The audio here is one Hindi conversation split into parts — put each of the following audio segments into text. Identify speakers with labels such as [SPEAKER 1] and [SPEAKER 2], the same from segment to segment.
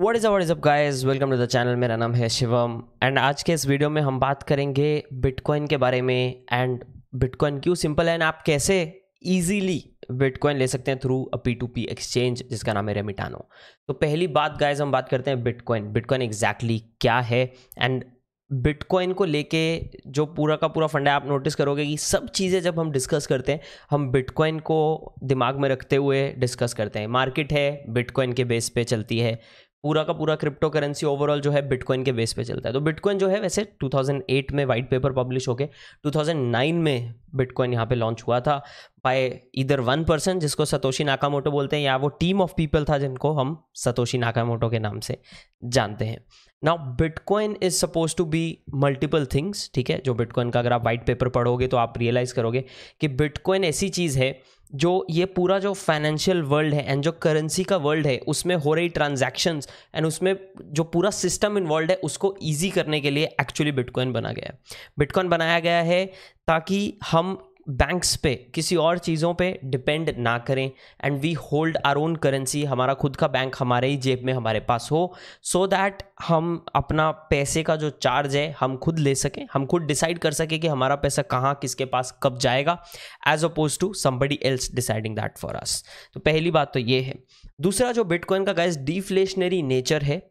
[SPEAKER 1] What is up guys, welcome to the channel. मेरा नाम है शिवम एंड आज के इस वीडियो में हम बात करेंगे बिटकॉइन के बारे में एंड बिटकॉइन क्यों सिंपल है एंड आप कैसे इजीली बिटकॉइन ले सकते हैं थ्रू अ P2P एक्सचेंज जिसका नाम है रेमिटानो। तो पहली बात गाइस, हम बात करते हैं बिटकॉइन एग्जैक्टली क्या है एंड बिटकॉइन को लेके जो पूरा का पूरा फंडा है। आप नोटिस करोगे कि सब चीज़ें जब हम डिस्कस करते हैं हम बिटकॉइन को दिमाग में रखते हुए डिस्कस करते हैं। मार्केट है बिटकॉइन के बेस पे चलती है, पूरा का पूरा क्रिप्टो करेंसी ओवरऑल जो है बिटकॉइन के बेस पे चलता है। तो बिटकॉइन जो है वैसे 2008 में वाइट पेपर पब्लिश हो गए, 2009 में बिटकॉइन यहाँ पे लॉन्च हुआ था बाय इधर वन पर्सन जिसको सतोशी नाकामोटो बोलते हैं, या वो टीम ऑफ पीपल था जिनको हम सतोशी नाकामोटो के नाम से जानते हैं। Now bitcoin is suppose to be multiple things, ठीक है। जो बिटकॉइन का अगर आप वाइट पेपर पढ़ोगे तो आप रियलाइज करोगे कि बिटकॉइन ऐसी चीज़ है जो ये पूरा जो फाइनेंशियल वर्ल्ड है एंड जो करेंसी का वर्ल्ड है उसमें हो रही ट्रांजैक्शंस एंड उसमें जो पूरा सिस्टम इन्वॉल्व है उसको ईजी करने के लिए एक्चुअली बिटकॉइन बना गया है। बिटकॉइन बनाया गया है ताकि हम बैंक्स पे किसी और चीज़ों पे डिपेंड ना करें and we hold our own currency. हमारा खुद का बैंक हमारे ही जेब में हमारे पास हो, सो दैट हम अपना पैसे का जो चार्ज है हम खुद ले सकें, हम खुद डिसाइड कर सकें कि हमारा पैसा कहाँ किसके पास कब जाएगा, as oppose to somebody else deciding that for us. तो पहली बात तो ये है। दूसरा, जो बिटकॉइन का गाइस डिफ्लेशनरी नेचर है,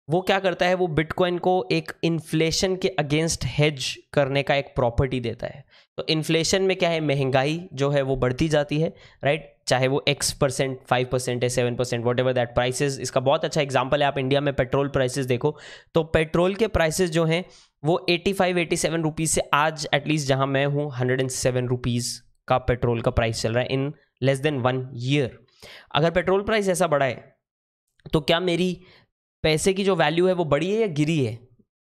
[SPEAKER 1] वो क्या करता है, वो बिटकॉइन को एक इन्फ्लेशन के अगेंस्ट हेज करने का एक प्रॉपर्टी देता है। तो इन्फ्लेशन में क्या है, महंगाई जो है वो बढ़ती जाती है, राइट। चाहे वो X%, 5% है, 7%, वॉट एवर दैट प्राइसेस। इसका बहुत अच्छा एग्जांपल है, आप इंडिया में पेट्रोल प्राइसेस देखो तो पेट्रोल के प्राइसेस जो हैं वो 85-87 रुपीज़ से आज एटलीस्ट जहां मैं हूँ 107 रुपीज़ का पेट्रोल का प्राइस चल रहा है इन लेस देन 1 ईयर। अगर पेट्रोल प्राइस ऐसा बढ़ा है तो क्या मेरी पैसे की जो वैल्यू है वो बढ़ी है या गिरी है?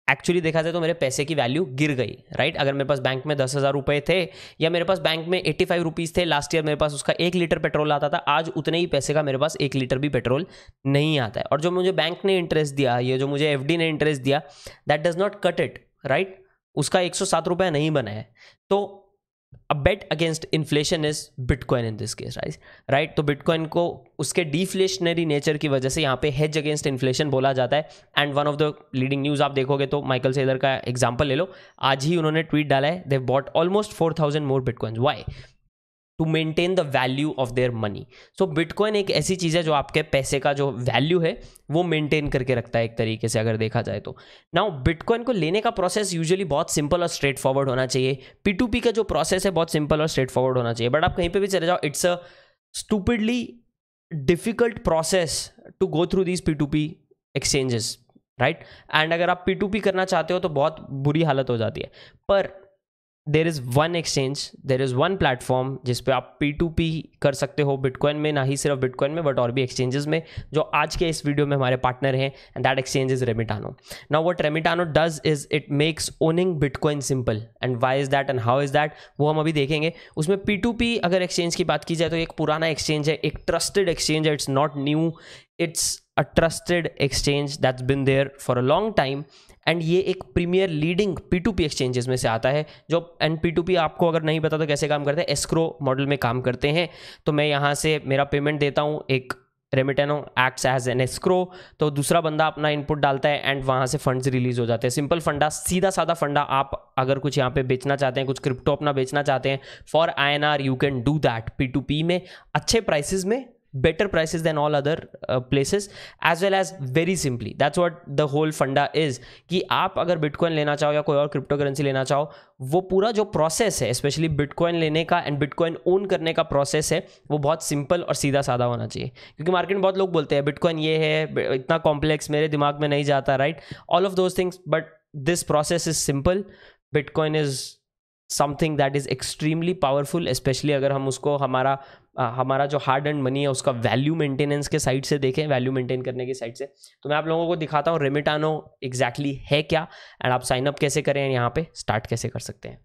[SPEAKER 1] एक्चुअली देखा जाए तो मेरे पैसे की वैल्यू गिर गई, राइट। अगर मेरे पास बैंक में 10,000 रुपये थे या मेरे पास बैंक में 85 रुपीज़ थे लास्ट ईयर, मेरे पास उसका 1 लीटर पेट्रोल आता था, आज उतने ही पैसे का मेरे पास 1 लीटर भी पेट्रोल नहीं आता है। और जो मुझे बैंक ने इंटरेस्ट दिया, ये जो मुझे FD ने इंटरेस्ट दिया, that does not cut it, right. उसका 107 रुपये नहीं बना है। तो a bet against inflation is bitcoin in this case, right. तो बिटकॉइन को उसके डिफ्लेशनरी नेचर की वजह से यहाँ पे हेज अगेंस्ट इन्फ्लेशन बोला जाता है। And one of the leading news आप देखोगे तो माइकल सेलर का एग्जांपल ले लो, आज ही उन्होंने ट्वीट डाला है, they bought almost 4,000 more bitcoins. Why? To maintain the value of their money. So bitcoin एक ऐसी चीज़ है जो आपके पैसे का जो वैल्यू है वो मेंटेन करके रखता है एक तरीके से, अगर देखा जाए तो। नाउ बिटकॉइन को लेने का प्रोसेस यूजुअली बहुत सिंपल और स्ट्रेट फॉरवर्ड होना चाहिए। P2P का जो प्रोसेस है बहुत सिंपल और स्ट्रेट फॉरवर्ड होना चाहिए, बट आप कहीं पे भी चले जाओ, it's a stupidly difficult process to go through these P2P exchanges, right. And अगर आप P2P करना चाहते हो तो बहुत बुरी हालत हो जाती है। पर there is one exchange, there is one platform जिस पे आप P2P कर सकते हो बिटकॉइन में, ना ही सिर्फ बिटकॉइन में बट और भी एक्सचेंजेस में, जो आज के इस वीडियो में हमारे पार्टनर हैं, and that exchange is Remitano. Now what Remitano does is it makes owning bitcoin simple, and why is that and how is that वो हम अभी देखेंगे। उसमें P2P अगर एक्सचेंज की बात की जाए तो एक पुराना एक्सचेंज है, एक ट्रस्टेड एक्सचेंज है, it's not new, it's a trusted exchange that's been there for a long time. And ये एक प्रीमियर लीडिंग P2P एक्सचेंजेस में से आता है जो, एंड P2P आपको अगर नहीं पता तो कैसे काम करते हैं, एस्क्रो मॉडल में काम करते हैं। तो मैं यहाँ से मेरा पेमेंट देता हूँ, एक Remitano acts as an escrow, तो दूसरा बंदा अपना इनपुट डालता है एंड वहाँ से फंड्स रिलीज हो जाते हैं। सिंपल फंडा, सीधा साधा फंडा। आप अगर कुछ यहाँ पे बेचना चाहते हैं, कुछ क्रिप्टो अपना बेचना चाहते हैं for INR, you can do that P2P में, अच्छे प्राइसेस में, better prices than all other places, as well as very simply, that's what the whole funda is, कि आप अगर बिटकॉइन लेना चाहो या कोई और क्रिप्टो करेंसी लेना चाहो, वो पूरा जो प्रोसेस है स्पेशली बिटकॉइन लेने का एंड बिटकॉइन ओन करने का प्रोसेस है वो बहुत सिंपल और सीधा साधा होना चाहिए। क्योंकि मार्केट में बहुत लोग बोलते हैं बिटकॉइन ये है, इतना कॉम्प्लेक्स, मेरे दिमाग में नहीं जाता, right, all of those things, but this process is simple. Bitcoin is something that is extremely powerful, specially अगर हम उसको हमारा जो हार्ड एंड मनी है उसका वैल्यू मेंटेनेंस के साइड से देखें, वैल्यू मेंटेन करने की साइड से। तो मैं आप लोगों को दिखाता हूँ रेमिटानो एग्जैक्टली है क्या एंड आप साइन अप कैसे करें, यहाँ पे स्टार्ट कैसे कर सकते हैं।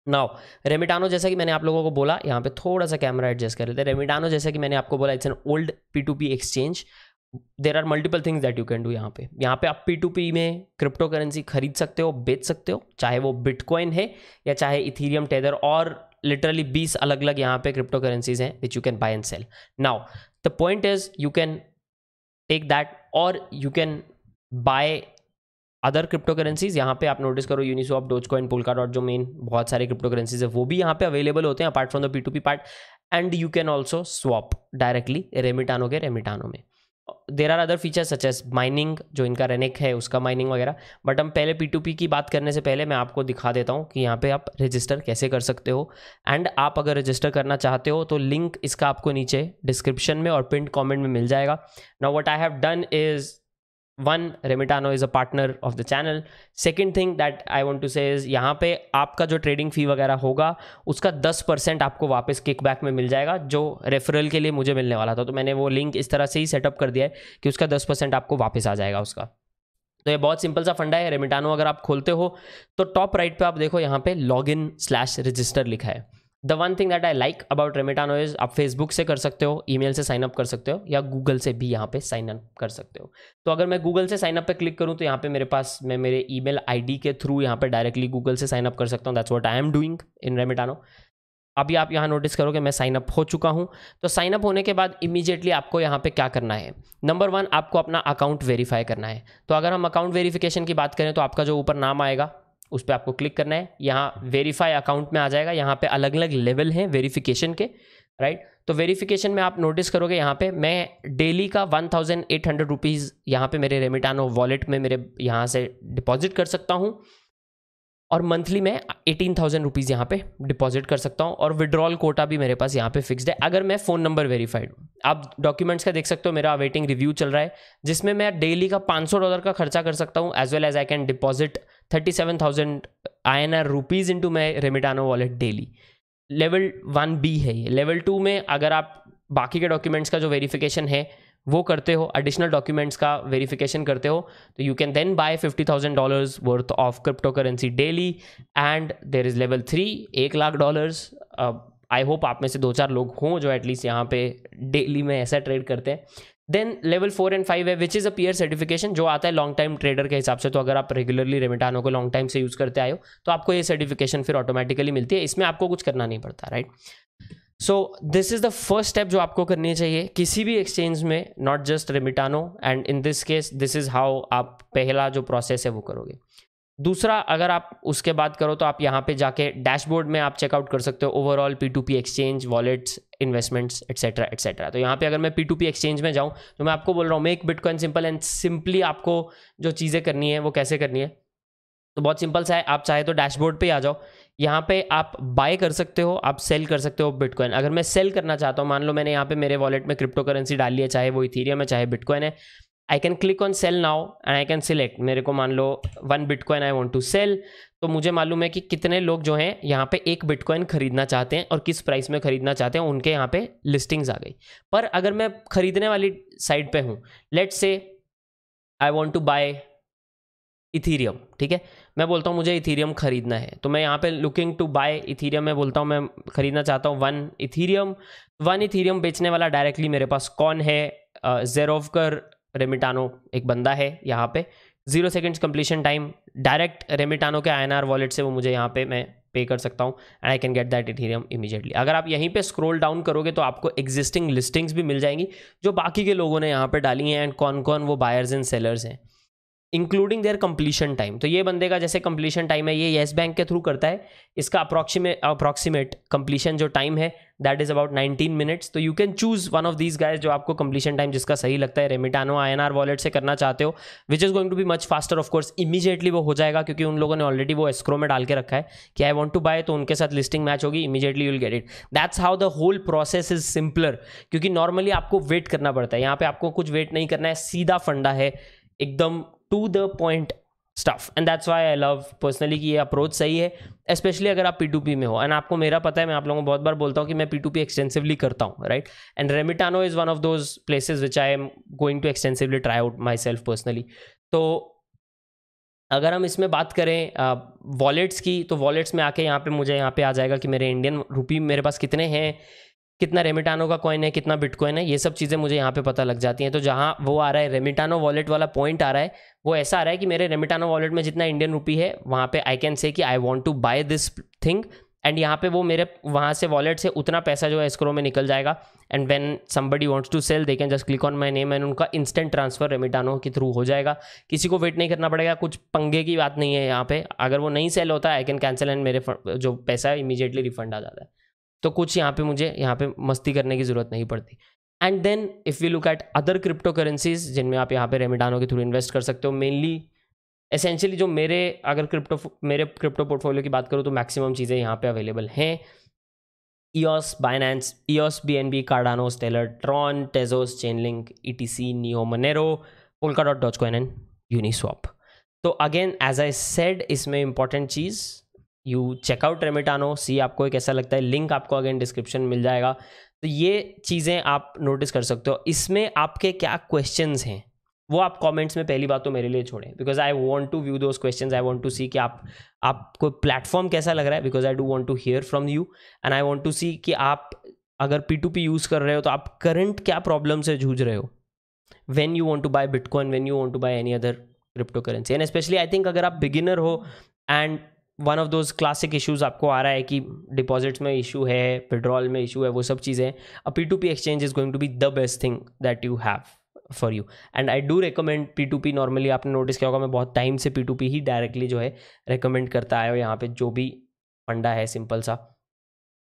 [SPEAKER 1] नाउ रेमिटानो, जैसा कि मैंने आप लोगों को बोला, यहाँ पे थोड़ा सा कैमरा एडजस्ट कर लेते हैं। रेमिटानो जैसा कि मैंने आपको बोला, it's an old P2P exchange. There are multiple things that you can do. यहाँ पे आप P2P में क्रिप्टो करेंसी खरीद सकते हो, बेच सकते हो, चाहे वो बिटकॉइन है या चाहे इथीरियम, टेदर, और लिटरली 20 अलग अलग यहाँ पे क्रिप्टो करेंसीज हैं which you can buy and sell. Now the point is, you can take that, और you can buy other crypto currencies. यहाँ पे आप नोटिस करो यूनिस्वैप, डोजकॉइन, पोल्काडॉट, जो मेन बहुत सारे क्रिप्टो करेंसीज है वो भी यहाँ पे अवेलेबल होते हैं apart from the P2P part. And you can also swap directly Remitano के रेमिटानो में। There are other features such as mining, जो इनका रेनिक है उसका माइनिंग वगैरह। बट हम पहले P2P की बात करने से पहले मैं आपको दिखा देता हूँ कि यहाँ पे आप रजिस्टर कैसे कर सकते हो। एंड आप अगर रजिस्टर करना चाहते हो तो लिंक इसका आपको नीचे डिस्क्रिप्शन में और पिन कमेंट में मिल जाएगा। Now what I have done is, one, Remitano is a partner of the channel. Second thing that I want to say is, यहाँ पे आपका जो ट्रेडिंग फी वगैरह होगा उसका 10% आपको वापस किकबैक में मिल जाएगा, जो रेफरल के लिए मुझे मिलने वाला था। तो मैंने वो लिंक इस तरह से ही सेटअप कर दिया है कि उसका 10% आपको वापस आ जाएगा उसका। तो ये बहुत सिंपल सा फंडा है। रेमिटानो अगर आप खोलते हो तो टॉप राइट पे आप देखो यहाँ पे login/register लिखा है। The one thing that I like about Remitano is, आप फेसबुक से कर सकते हो, ईमेल से साइन अप कर सकते हो, या गूगल से भी यहाँ पे साइन अप कर सकते हो। तो अगर मैं गूगल से साइन अप पे क्लिक करूँ तो यहाँ पे मेरे पास, मैं मेरे ईमेल आईडी के थ्रू यहाँ पे डायरेक्टली गूगल से साइन अप कर सकता हूँ। That's what I am doing in Remitano. अभी आप यहाँ नोटिस करोगे मैं साइन अप हो चुका हूँ। तो साइन अप होने के बाद इमीडिएटली आपको यहाँ पे क्या करना है, नंबर 1 आपको अपना अकाउंट वेरीफाई करना है। तो अगर हम अकाउंट वेरिफिकेशन की बात करें तो आपका जो ऊपर नाम आएगा उस पर आपको क्लिक करना है, यहाँ वेरीफाई अकाउंट में आ जाएगा। यहाँ पे अलग अलग लेवल हैं वेरिफिकेशन के, राइट। तो वेरिफिकेशन में आप नोटिस करोगे यहाँ पे मैं डेली का 1800 रुपीज़ यहाँ पे मेरे रेमिटानो वॉलेट में मेरे यहाँ से डिपॉजिट कर सकता हूँ, और मंथली मैं 18,000 रुपीज़ यहाँ पे डिपॉजिट कर सकता हूँ। और विड्रॉल कोटा भी मेरे पास यहाँ पे फिक्स्ड है अगर मैं फ़ोन नंबर वेरीफाइड हूँ। आप डॉक्यूमेंट्स का देख सकते हो, मेरा वेटिंग रिव्यू चल रहा है जिसमें मैं डेली का $500 का खर्चा कर सकता हूँ, as well as I can deposit 37,000 INR rupees into my Remitano wallet daily. Level 1B है ये। लेवल 2 में अगर आप बाकी के डॉक्यूमेंट्स का जो वेरिफिकेशन है वो करते हो, एडिशनल डॉक्यूमेंट्स का वेरिफिकेशन करते हो, तो you can then buy $50,000 worth of crypto currency daily. And there is level 3, $1,00,000। I hope आप में से 2-4 लोग हों जो एटलीस्ट यहाँ पे डेली में ऐसा ट्रेड करते हैं। देन लेवल 4 एंड 5 है which is a peer certification, जो आता है लॉन्ग टाइम ट्रेडर के हिसाब से। तो अगर आप रेगुलरली रेमिटानो को लॉन्ग टाइम से यूज़ करते आए हो तो आपको ये सर्टिफिकेशन फिर ऑटोमेटिकली मिलती है, इसमें आपको कुछ करना नहीं पड़ता, right. So this is the first step जो आपको करनी चाहिए किसी भी एक्सचेंज में, not just Remitano. And in this case this is how आप पहला जो प्रोसेस है वो करोगे। दूसरा, अगर आप उसके बाद करो तो आप यहाँ पे जाके डैशबोर्ड में आप चेकआउट कर सकते हो overall P2P exchange, wallets, investments, etcetera etcetera. तो यहाँ पे अगर मैं P2P एक्सचेंज में जाऊँ तो मैं आपको बोल रहा हूँ make bitcoin simple and simply आपको जो चीज़ें करनी है वो कैसे करनी है। तो बहुत सिंपल सा है, आप चाहे तो डैशबोर्ड पे आ जाओ, यहाँ पे आप बाय कर सकते हो, आप सेल कर सकते हो बिटकॉइन। अगर मैं सेल करना चाहता हूँ, मान लो मैंने यहाँ पे मेरे वॉलेट में क्रिप्टो करेंसी डाली है, चाहे वो इथीरियम है चाहे बिटकॉइन है, I can click on sell now and I can select, मेरे को मान लो 1 bitcoin I want to sell. तो मुझे मालूम है कि कितने लोग जो हैं यहाँ पे 1 बिटकॉइन खरीदना चाहते हैं और किस प्राइस में खरीदना चाहते हैं, उनके यहाँ पे लिस्टिंग्स आ गई। पर अगर मैं खरीदने वाली साइड पे हूँ, let's say I want to buy ethereum, ठीक है, मैं बोलता हूँ मुझे इथीरियम खरीदना है, तो मैं यहाँ पे लुकिंग टू बाय इथीरियम में बोलता हूँ मैं खरीदना चाहता हूँ 1 इथीरियम। 1 इथीरियम बेचने वाला डायरेक्टली मेरे पास कौन है, ज़ेरोवकर रेमिटानो एक बंदा है यहाँ पे। 0 seconds completion time, direct Remitano के INR वॉलेट से वो मुझे यहाँ पे मैं पे कर सकता हूँ and I can get that Ethereum immediately. अगर आप यहीं पे स्क्रॉल डाउन करोगे तो आपको एग्जिस्टिंग लिस्टिंग्स भी मिल जाएंगी जो बाकी के लोगों ने यहाँ पे डाली हैं एंड कौन कौन वो बायर्स एंड सेलर्स हैं, इंक्लूडिंग देयर कंप्लीशन टाइम। तो ये बंदे का जैसे कंप्लीशन टाइम है, ये येस बैंक के थ्रू करता है, इसका अप्रॉक्सीमेट कंप्लीशन जो टाइम है दैट इज अबाउट 19 मिनट्स। तो you can choose one of these guys जो आपको कंप्लीशन टाइम जिसका सही लगता है। रेमिटानो INR वॉलेट से करना चाहते हो which is going to be much faster, of course immediately वो हो जाएगा क्योंकि उन लोगों ने ऑलरेडी वो एस्क्रो में डाल के रखा है कि आई वांट टू बाय, तो उनके साथ लिस्टिंग मैच होगी, immediately you will get it. That's how the whole process is simpler, क्योंकि नॉर्मली आपको वेट करना पड़ता है, यहाँ पे आपको कुछ वेट नहीं करना है, सीधा फंडा है, एकदम to the point stuff. And that's why I love personally कि ये अप्रोच सही है, स्पेशली अगर आप P2P में हो। एंड आपको मेरा पता है, मैं आप लोगों को बहुत बार बोलता हूँ कि मैं P2P एक्सटेंसिवली करता हूँ, right. And Remitano is one of those places which I am going to extensively try out myself personally. तो अगर हम इसमें बात करें वॉलेट्स की, तो वॉलेट्स में आके यहाँ पे मुझे यहाँ पे आ जाएगा कि मेरे इंडियन रुपी मेरे पास कितने हैं, कितना रेमिटानो का कॉइन है, कितना बिटकॉइन है, ये सब चीज़ें मुझे यहाँ पे पता लग जाती हैं। तो जहाँ वो आ रहा है रेमिटानो वॉलेट वाला पॉइंट आ रहा है, वो ऐसा आ रहा है कि मेरे रेमिटानो वॉलेट में जितना इंडियन रुपी है वहाँ पे आई कैन से कि I want to buy this thing, and यहाँ पे वो मेरे वहाँ से वॉलेट से उतना पैसा जो है एस्क्रो में निकल जाएगा and when somebody wants to sell they can just click on my name and उनका इंस्टेंट ट्रांसफर रेमिटानो के थ्रू हो जाएगा, किसी को वेट नहीं करना पड़ेगा, कुछ पंगे की बात नहीं है यहाँ पे। अगर वो नहीं सेल होता आई कैन कैंसिल एंड मेरे जो पैसा है इमीडिएटली रिफंड आ जाता है। तो कुछ यहाँ पे मुझे यहाँ पे मस्ती करने की ज़रूरत नहीं पड़ती। And then if you look at other crypto currencies जिनमें आप यहाँ पे रेमिटानो के थ्रू इन्वेस्ट कर सकते हो, मेनली एसेंशियली जो मेरे क्रिप्टो पोर्टफोलियो की बात करूँ तो मैक्सिमम चीज़ें यहाँ पे अवेलेबल हैं। EOS, Binance, EOS, BNB, Cardano, Stellar, Tron, Tezos, Chainlink, ETC, Neo, Monero, Polkadot, Dogecoin and Uniswap. तो अगेन एज आई सेड, इसमें इंपॉर्टेंट चीज़ यू चेकआउट रेमिटानो, सी आपको ये कैसा लगता है, लिंक आपको अगेन डिस्क्रिप्शन मिल जाएगा। तो ये चीज़ें आप नोटिस कर सकते हो। इसमें आपके क्या क्वेश्चंस हैं वो आप कमेंट्स में पहली बात तो मेरे लिए छोड़ें, because I want to view those questions, I want to see कि आपको प्लेटफॉर्म कैसा लग रहा है, because I do want to hear from you and I want to see कि आप अगर P2P यूज़ कर रहे हो तो आप करंट क्या प्रॉब्लम से जूझ रहे हो when you want to buy bitcoin, when you want to buy any other crypto currency. And specially I think अगर आप बिगिनर हो and one of those classic issues आपको आ रहा है कि डिपॉजिट्स में इशू है, विड्रॉल में इशू है, वो सब चीज़ें, a P2P exchange is going to be the best thing that you have for you. And I do recommend P2P। Normally आपने नोटिस किया होगा मैं बहुत टाइम से P2P ही डायरेक्टली जो है रिकमेंड करता आया हूँ। यहाँ पे जो भी फंडा है सिंपल सा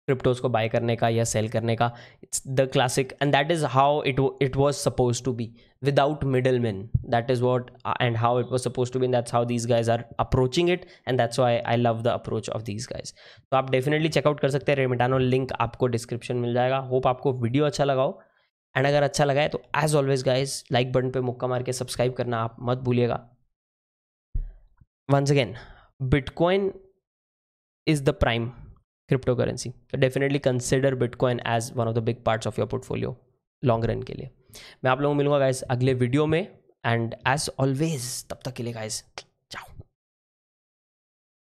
[SPEAKER 1] क्रिप्टोज को बाय करने का या सेल करने का, it's the classic and that is how it was suppose to be without middle man. That is what and how it was suppose to be, that's how these guys are approaching it and that's why I love the approach of these guys. तो आप डेफिनेटली चेकआउट कर सकते हैं रेमिटानो, लिंक आपको डिस्क्रिप्शन मिल जाएगा। होप आपको वीडियो अच्छा लगा हो एंड अगर अच्छा लगा है तो as always guys like button पे मुक्का मार के सब्सक्राइब करना आप मत भूलिएगा। Once again, bitcoin is the prime crypto currency, तो definitely consider bitcoin as one of the big parts of your portfolio long run के लिए। मैं आप लोगों को मिलूंगा गाइज अगले वीडियो में एंड एज ऑलवेज तब तक के लिए गाइज